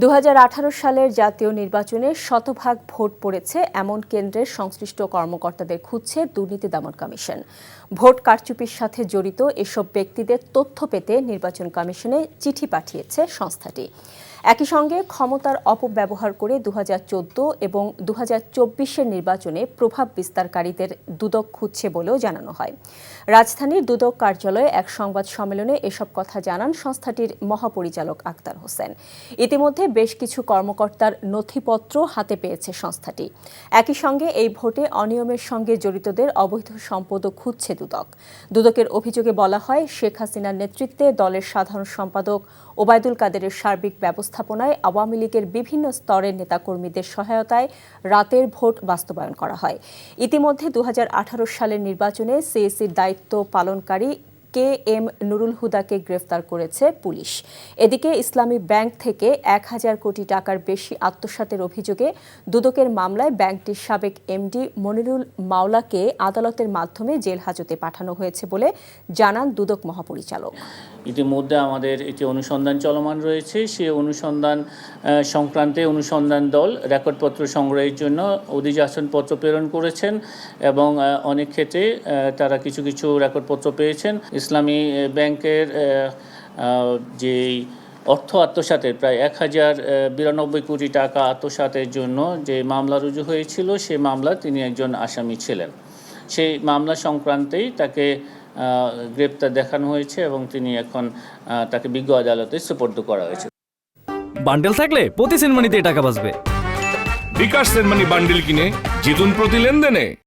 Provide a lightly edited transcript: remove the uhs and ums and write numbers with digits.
2018 সালের জাতীয় নির্বাচনে শতভাগ ভোট পড়েছে এমন কেন্দ্রের সংশ্লিষ্ট কর্মকর্তাদের খুঁজছে দুর্নীতি দমন কমিশন। ভোট কারচুপির সাথে জড়িত এসব ব্যক্তিদের তথ্য পেতে নির্বাচন কমিশনে চিঠি পাঠিয়েছে সংস্থাটি। একই সঙ্গে ক্ষমতার অপব্যবহার করে 2014 এবং 2024-এর নির্বাচনে প্রভাব বিস্তারকারীদের দুদক খুঁজছে বলেও জানানো হয়। রাজধানীর দুদক কার্যালয়ে এক সংবাদ সম্মেলনে এসব কথা জানান সংস্থাটির মহাপরিচালক আক্তার হোসেন। ইতিমধ্যে বেশ কিছু কর্মকর্তার নথিপত্র হাতে পেয়েছে সংস্থাটি। একই সঙ্গে এই ভোটে অনিয়মের সঙ্গে জড়িতদের অবৈধ সম্পদও খুঁজছে দুদক। দুদকের অভিযোগে বলা হয়, শেখ হাসিনার নেতৃত্বে দলের সাধারণ সম্পাদক ওবায়দুল কাদেরের সার্বিক ব্যবস্থাপনায় আওয়ামী লীগের বিভিন্ন স্তরের নেতাকর্মীদের সহায়তায় রাতের ভোট বাস্তবায়ন করা হয়। ইতিমধ্যে 2018 সালের নির্বাচনে সিএসির দায়িত্ব পালনকারী KM নুরুল হুদাকে গ্রেফতার করেছে পুলিশ। এদিকে ইসলামী ব্যাংক থেকে 1000 কোটি টাকার বেশি আত্মসাতের অভিযোগে দুদকের মামলায় ব্যাংকটির সাবেক এমডি মনিরুল মাওলাকে আদালতের মাধ্যমে জেল হাজতে পাঠানো হয়েছে বলে জানান দুদক মহাপরিচালক। ইতিমধ্যে আমাদের একটি অনুসন্ধান চলমান রয়েছে। সেই অনুসন্ধান সংক্রান্তে অনুসন্ধান দল রেকর্ডপত্র সংগ্রহের জন্য অধিযাচনপত্র প্রেরণ করেছেন এবং অনেক ক্ষেত্রে তারা কিছু কিছু রেকর্ডপত্র পেয়েছেন। ইসলামী ব্যাংকের যে অর্থ আত্মসাতের প্রায় 1092 কোটি টাকা আত্মসাতের জন্য যে মামলা রুজু হয়েছিল, সেই মামলা তিনি একজন আসামি ছিলেন। সেই মামলা সংক্রান্তেই তাকে গ্রেপ্তার দেখানো হয়েছে এবং তিনি এখন তাকে বিজ্ঞ আদালতে সুপর্দ করা হয়েছে। বান্ডেল থাকলে প্রতি সেনমানিতে টাকা বাঁচবে। বিকাশ সেনমানি বান্ডেল কিনে জিতুন প্রতি লেনদেনে।